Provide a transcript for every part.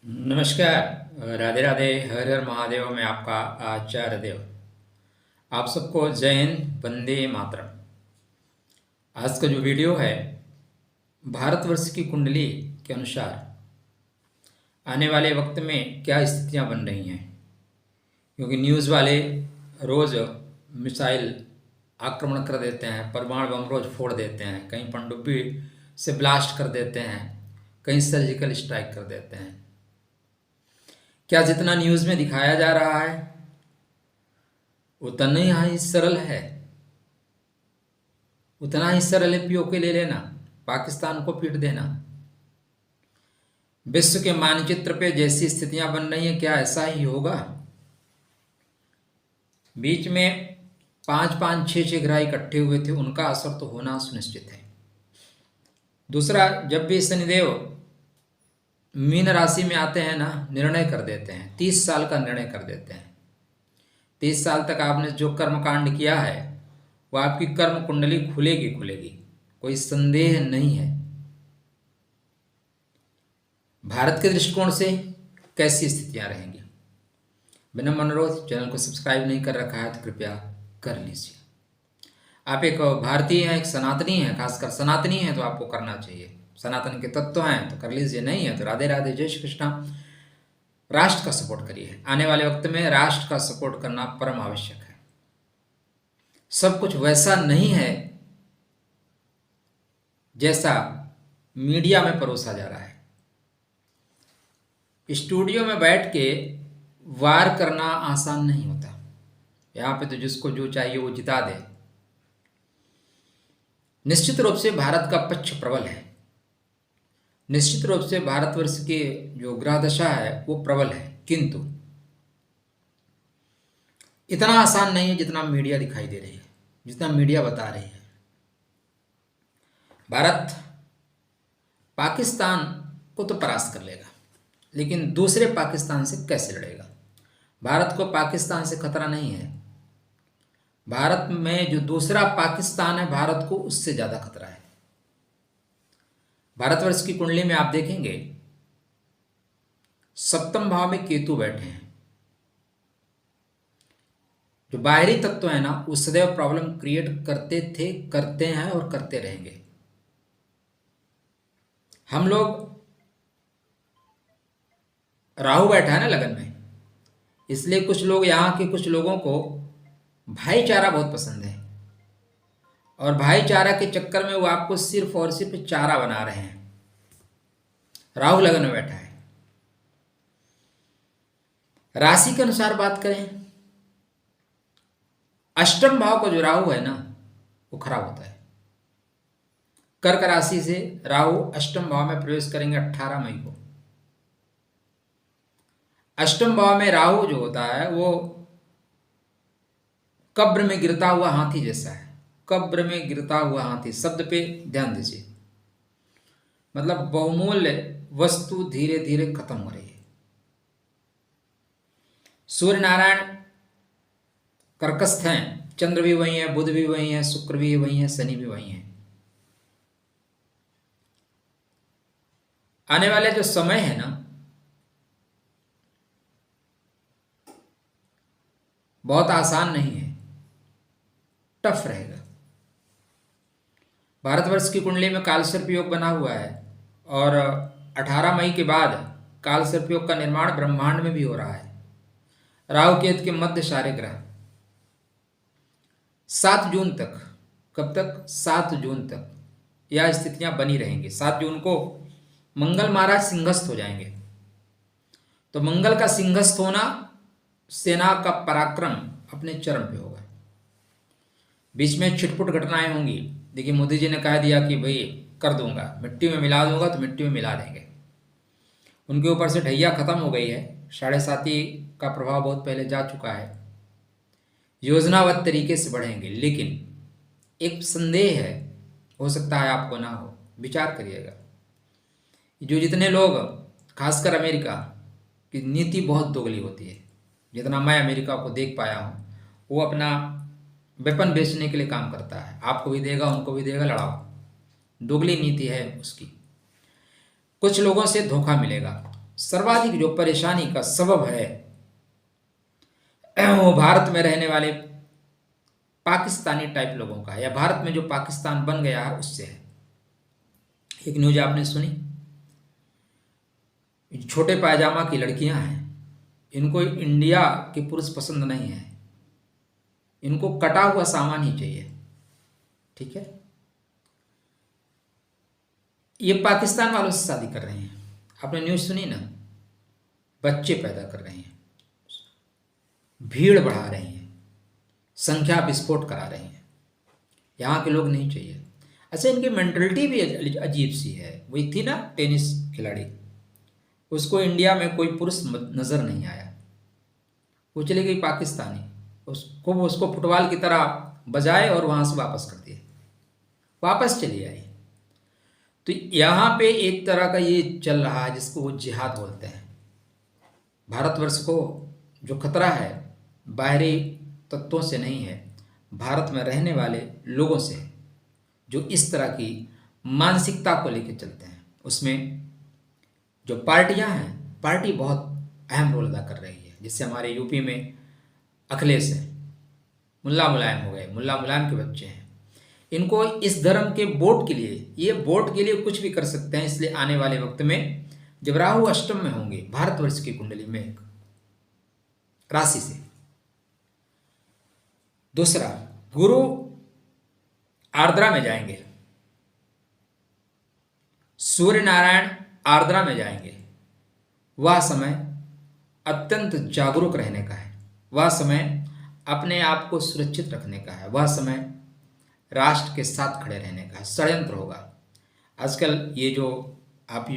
नमस्कार। राधे राधे। हर हर महादेव में आपका आचार्य देव। आप सबको जय हिंद, वंदे मातरम। आज का जो वीडियो है, भारतवर्ष की कुंडली के अनुसार आने वाले वक्त में क्या स्थितियां बन रही हैं, क्योंकि न्यूज़ वाले रोज़ मिसाइल आक्रमण कर देते हैं, परमाणु बम रोज फोड़ देते हैं, कहीं पनडुब्बी से ब्लास्ट कर देते हैं, कहीं सर्जिकल स्ट्राइक कर देते हैं। क्या जितना न्यूज़ में दिखाया जा रहा है उतना ही सरल है? उतना ही सरल है पीओके ले लेना, पाकिस्तान को पीट देना? विश्व के मानचित्र पे जैसी स्थितियां बन रही हैं, क्या ऐसा ही होगा? बीच में 5-5, 6-6 ग्रह इकट्ठे हुए थे, उनका असर तो होना सुनिश्चित है। दूसरा, जब भी शनिदेव मीन राशि में आते हैं ना, निर्णय कर देते हैं, 30 साल का निर्णय कर देते हैं। 30 साल तक आपने जो कर्मकांड किया है वो आपकी कर्म कुंडली खुलेगी खुलेगी, कोई संदेह नहीं है। भारत के दृष्टिकोण से कैसी स्थितियां रहेंगी? विनम्र अनुरोध, चैनल को सब्सक्राइब नहीं कर रखा है तो कृपया कर लीजिए। आप एक भारतीय हैं, एक सनातनी हैं, खासकर सनातनी हैं तो आपको करना चाहिए। सनातन के तत्व हैं तो कर लीजिए, नहीं है तो राधे राधे, जय श्री कृष्णा। राष्ट्र का सपोर्ट करिए। आने वाले वक्त में राष्ट्र का सपोर्ट करना परम आवश्यक है। सब कुछ वैसा नहीं है जैसा मीडिया में परोसा जा रहा है। स्टूडियो में बैठ के वार करना आसान नहीं होता। यहाँ पे तो जिसको जो चाहिए वो जिता दे। निश्चित रूप से भारत का पक्ष प्रबल है। निश्चित रूप से भारतवर्ष के जो ग्रह दशा है वो प्रबल है, किंतु इतना आसान नहीं है जितना मीडिया दिखाई दे रही है, जितना मीडिया बता रही है। भारत पाकिस्तान को तो परास्त कर लेगा, लेकिन दूसरे पाकिस्तान से कैसे लड़ेगा? भारत को पाकिस्तान से खतरा नहीं है। भारत में जो दूसरा पाकिस्तान है, भारत को उससे ज्यादा खतरा है। भारतवर्ष की कुंडली में आप देखेंगे सप्तम भाव में केतु बैठे हैं। जो बाहरी तत्व है ना, वो सदैव प्रॉब्लम क्रिएट करते थे, करते हैं और करते रहेंगे। हम लोग, राहु बैठा है ना लगन में, इसलिए कुछ लोग, यहाँ के कुछ लोगों को भाईचारा बहुत पसंद है, और भाईचारा के चक्कर में वो आपको सिर्फ और सिर्फ चारा बना रहे हैं। राहु लगन में बैठा है। राशि के अनुसार बात करें, अष्टम भाव का जो राहु है ना वो खराब होता है। कर्क राशि से राहु अष्टम भाव में प्रवेश करेंगे 18 मई को। अष्टम भाव में राहु जो होता है वो कब्र में गिरता हुआ हाथी जैसा है। कब्र में गिरता हुआ हाथी शब्द पे ध्यान दीजिए, मतलब बहुमूल्य वस्तु धीरे धीरे खत्म हो रही है। सूर्य नारायण कर्कस्थ हैं, चंद्र भी वही है, बुध भी वही है, शुक्र भी वही है, शनि भी वही है। आने वाले जो समय है ना, बहुत आसान नहीं है, टफ रहेगा। भारतवर्ष की कुंडली में कालसर्प योग बना हुआ है, और 18 मई के बाद कालसर्प योग का निर्माण ब्रह्मांड में भी हो रहा है। राहु केतु के मध्य सारे ग्रह 7 जून तक, कब तक? 7 जून तक यह स्थितियां बनी रहेंगी। 7 जून को मंगल महाराज सिंहस्थ हो जाएंगे। तो मंगल का सिंहस्थ होना, सेना का पराक्रम अपने चरम पे होगा। बीच में छिटपुट घटनाएं होंगी। देखिए, मोदी जी ने कह दिया कि भाई कर दूंगा, मिट्टी में मिला दूंगा, तो मिट्टी में मिला देंगे। उनके ऊपर से ढैया खत्म हो गई है। 7.5 का प्रभाव बहुत पहले जा चुका है। योजनाबद्ध तरीके से बढ़ेंगे, लेकिन एक संदेह है, हो सकता है आपको ना हो, विचार करिएगा। जो जितने लोग, खासकर अमेरिका की नीति बहुत दोगली होती है। जितना मैं अमेरिका को देख पाया हूँ, वो अपना वेपन बेचने के लिए काम करता है। आपको भी देगा, उनको भी देगा, लड़ाओ। दोगली नीति है उसकी। कुछ लोगों से धोखा मिलेगा, सर्वाधिक जो परेशानी का सबब है वो भारत में रहने वाले पाकिस्तानी टाइप लोगों का है, या भारत में जो पाकिस्तान बन गया है उससे है। एक न्यूज आपने सुनी, छोटे पायजामा की लड़कियां हैं, इनको इंडिया के पुरुष पसंद नहीं है, इनको कटा हुआ सामान ही चाहिए। ठीक है, ये पाकिस्तान वालों से शादी कर रहे हैं। आपने न्यूज सुनी ना, बच्चे पैदा कर रहे हैं, भीड़ बढ़ा रहे हैं, संख्या विस्फोट करा रहे हैं, यहाँ के लोग नहीं चाहिए। अच्छा, इनकी मेंटलिटी भी अजीब सी है। वही थी ना टेनिस खिलाड़ी, उसको इंडिया में कोई पुरुष नजर नहीं आया, वो चली गई पाकिस्तानी, उसको फुटबॉल की तरह बजाए और वहां से वापस कर दिए, वापस चली आई। तो यहाँ पे एक तरह का ये चल रहा है जिसको वो जिहाद बोलते हैं। भारतवर्ष को जो खतरा है बाहरी तत्वों से नहीं है, भारत में रहने वाले लोगों से, जो इस तरह की मानसिकता को लेकर चलते हैं। उसमें जो पार्टियां हैं, पार्टी बहुत अहम रोल अदा कर रही है। जिससे हमारे यूपी में अखिलेश है, मुल्ला मुलायम हो गए, मुल्ला मुलायम के बच्चे हैं, इनको इस धर्म के वोट के लिए, ये वोट के लिए कुछ भी कर सकते हैं। इसलिए आने वाले वक्त में जब राहु अष्टम में होंगे भारतवर्ष की कुंडली में एक राशि से, दूसरा गुरु आर्द्रा में जाएंगे, सूर्य नारायण आर्द्रा में जाएंगे, वह समय अत्यंत जागरूक रहने का है, वह समय अपने आप को सुरक्षित रखने का है, वह समय राष्ट्र के साथ खड़े रहने का है। षड्यंत्र होगा। आजकल ये जो आप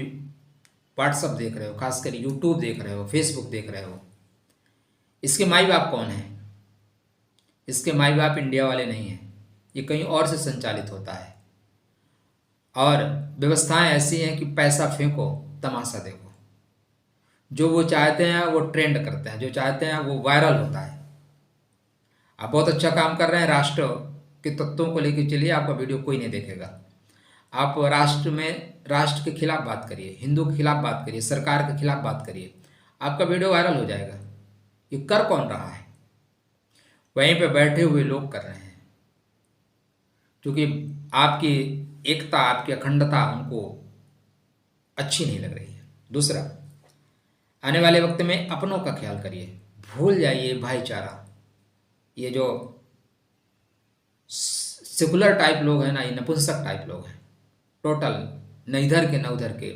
व्हाट्सअप देख रहे हो, खासकर यूट्यूब देख रहे हो, फेसबुक देख रहे हो, इसके माई बाप कौन है? इसके माई बाप इंडिया वाले नहीं हैं, ये कहीं और से संचालित होता है। और व्यवस्थाएं ऐसी हैं कि पैसा फेंको, तमाशा देखो। जो वो चाहते हैं वो ट्रेंड करते हैं, जो चाहते हैं वो वायरल होता है। आप बहुत अच्छा काम कर रहे हैं, राष्ट्र के तत्वों को लेकर चलिए, आपका वीडियो कोई नहीं देखेगा। आप राष्ट्र के खिलाफ बात करिए, हिंदू के खिलाफ बात करिए, सरकार के खिलाफ बात करिए, आपका वीडियो वायरल हो जाएगा। ये कर कौन रहा है? वहीं पे बैठे हुए लोग कर रहे हैं, क्योंकि आपकी एकता, आपकी अखंडता उनको अच्छी नहीं लग रही है। दूसरा, आने वाले वक्त में अपनों का ख्याल करिए, भूल जाइए भाईचारा। ये जो सेकुलर टाइप लोग हैं ना, ये नपुंसक टाइप लोग हैं, टोटल न इधर के न उधर के।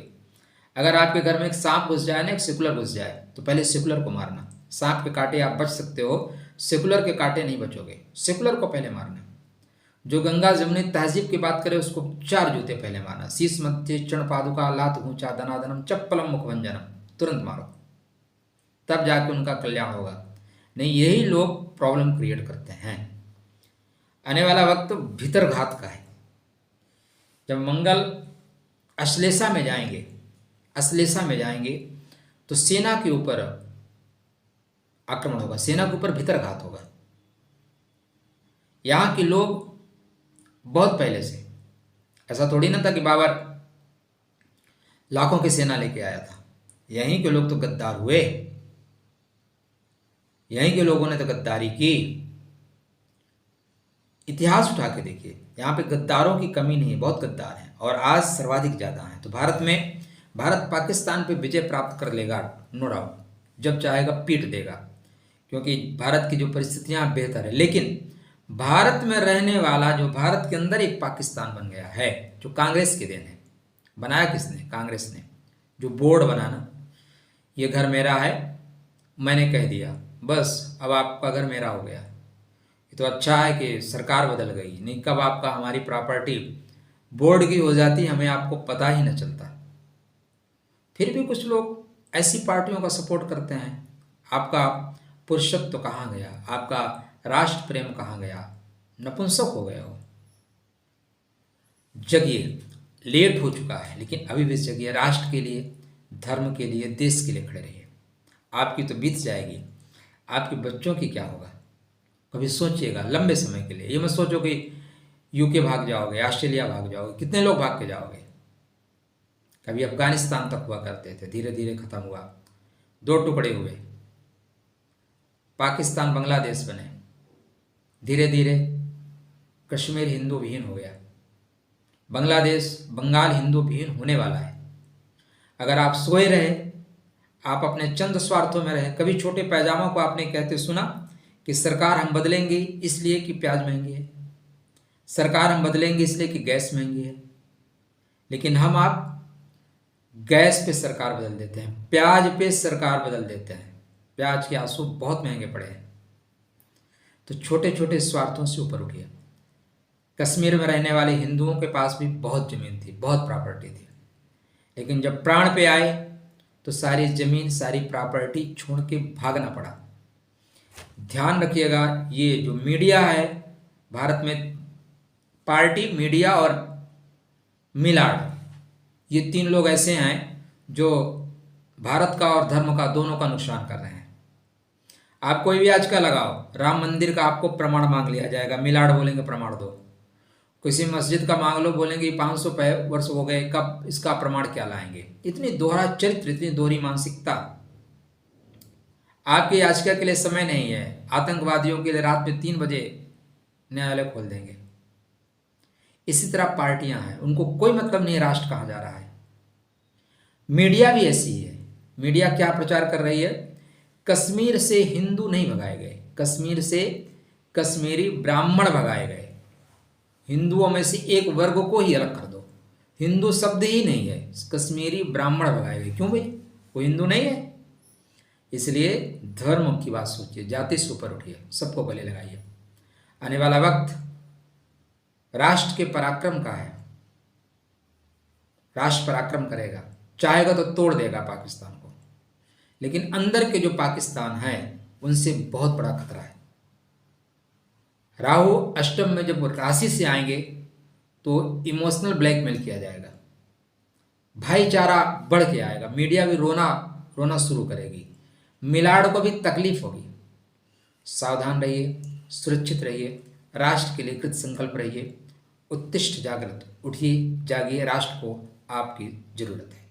अगर आपके घर में एक सांप घुस जाए ना, एक सेकुलर घुस जाए, तो पहले सेकुलर को मारना। सांप के कांटे आप बच सकते हो, सेकुलर के कांटे नहीं बचोगे। सेकुलर को पहले मारना। जो गंगा जमुनी तहजीब की बात करे उसको 4 जूते पहले मारना। शीश मध्य चरण पादुका लात घूंचा दनादनम चप्पलम मुखभंजनम, तुरंत मारो, तब जाके उनका कल्याण होगा। नहीं, यही लोग प्रॉब्लम क्रिएट करते हैं। आने वाला वक्त भीतरघात का है। जब मंगल अश्लेषा में जाएंगे, अश्लेषा में जाएंगे तो सेना के ऊपर आक्रमण होगा, सेना के ऊपर भीतरघात होगा। यहाँ के लोग बहुत पहले से, ऐसा थोड़ी ना था कि बाबर लाखों की सेना लेके आया था। यहीं के लोग तो गद्दार हुए, यहीं के लोगों ने तो गद्दारी की। इतिहास उठा के देखिए, यहाँ पे गद्दारों की कमी नहीं है, बहुत गद्दार हैं और आज सर्वाधिक ज़्यादा हैं। तो भारत पाकिस्तान पे विजय प्राप्त कर लेगा, नो डाउट। जब चाहेगा पीट देगा, क्योंकि भारत की जो परिस्थितियाँ बेहतर है। लेकिन भारत में रहने वाला, जो भारत के अंदर एक पाकिस्तान बन गया है, जो कांग्रेस के देन है। बनाया किसने? कांग्रेस ने। जो बोर्ड बनाना, ये घर मेरा है, मैंने कह दिया, बस अब आपका घर मेरा हो गया। ये तो अच्छा है कि सरकार बदल गई, नहीं कब आपका हमारी प्रॉपर्टी बोर्ड की हो जाती, हमें आपको पता ही न चलता। फिर भी कुछ लोग ऐसी पार्टियों का सपोर्ट करते हैं। आपका पुरुषत्व कहाँ गया? आपका राष्ट्र प्रेम कहाँ गया? नपुंसक हो गए हो। जगिए, लेट हो चुका है लेकिन अभी भी जगिए। राष्ट्र के लिए, धर्म के लिए, देश के लिए खड़े रहिए। आपकी तो बीत जाएगी, आपके बच्चों की क्या होगा? कभी सोचिएगा लंबे समय के लिए। ये मत सोचो कि यूके भाग जाओगे, ऑस्ट्रेलिया भाग जाओगे। कितने लोग भाग के जाओगे? कभी अफगानिस्तान तक हुआ करते थे, धीरे धीरे खत्म हुआ, दो टुकड़े हुए, पाकिस्तान बांग्लादेश बने, धीरे धीरे कश्मीर हिंदू विहीन हो गया, बांग्लादेश बंगाल हिंदू विहीन होने वाला है। अगर आप सोए रहे, आप अपने चंद स्वार्थों में रहे, कभी छोटे पैजामों को आपने कहते सुना कि सरकार हम बदलेंगे इसलिए कि प्याज महंगी है, सरकार हम बदलेंगे इसलिए कि गैस महंगी है, लेकिन हम आप गैस पे सरकार बदल देते हैं, प्याज पे सरकार बदल देते हैं। प्याज के आंसू बहुत महंगे पड़े हैं। तो छोटे छोटे स्वार्थों से ऊपर उठिए। कश्मीर में रहने वाले हिंदुओं के पास भी बहुत ज़मीन थी, बहुत प्रॉपर्टी थी, लेकिन जब प्राण पे आए तो सारी ज़मीन सारी प्रॉपर्टी छोड़ के भागना पड़ा। ध्यान रखिएगा, ये जो मीडिया है भारत में, पार्टी, मीडिया और मिलाड, ये तीन लोग ऐसे हैं जो भारत का और धर्म का दोनों का नुकसान कर रहे हैं। आप कोई भी आज का लगाओ, राम मंदिर का आपको प्रमाण मांग लिया जाएगा, मिलाड बोलेंगे प्रमाण दो। किसी मस्जिद का मांग लो, बोलेंगे 500 वर्ष हो गए, कब इसका प्रमाण क्या लाएंगे। इतनी दोहरा चरित्र, इतनी दोहरी मानसिकता। आपके याचिका के लिए समय नहीं है, आतंकवादियों के लिए रात में 3 बजे न्यायालय खोल देंगे। इसी तरह पार्टियां हैं, उनको कोई मतलब नहीं राष्ट्र कहाँ जा रहा है। मीडिया भी ऐसी है। मीडिया क्या प्रचार कर रही है? कश्मीर से हिंदू नहीं भगाए गए, कश्मीर से कश्मीरी ब्राह्मण भगाए गए। हिंदुओं में से एक वर्ग को ही अलग कर दो, हिंदू शब्द ही नहीं है, कश्मीरी ब्राह्मण भगाए गए। क्यों भाई? वो हिंदू नहीं है। इसलिए धर्म की बात सोचिए, जाति से ऊपर उठिए, सबको गले लगाइए। आने वाला वक्त राष्ट्र के पराक्रम का है। राष्ट्र पराक्रम करेगा, चाहेगा तो तोड़ देगा पाकिस्तान को, लेकिन अंदर के जो पाकिस्तान है उनसे बहुत बड़ा खतरा है। राहु अष्टम में जब राशि से आएंगे तो इमोशनल ब्लैकमेल किया जाएगा, भाईचारा बढ़ के आएगा, मीडिया भी रोना शुरू करेगी, मिलाड़ को भी तकलीफ होगी। सावधान रहिए, सुरक्षित रहिए, राष्ट्र के लिए कृत संकल्प रहिए। उत्तिष्ठ जागृत, उठिए, जागिए, राष्ट्र को आपकी जरूरत है।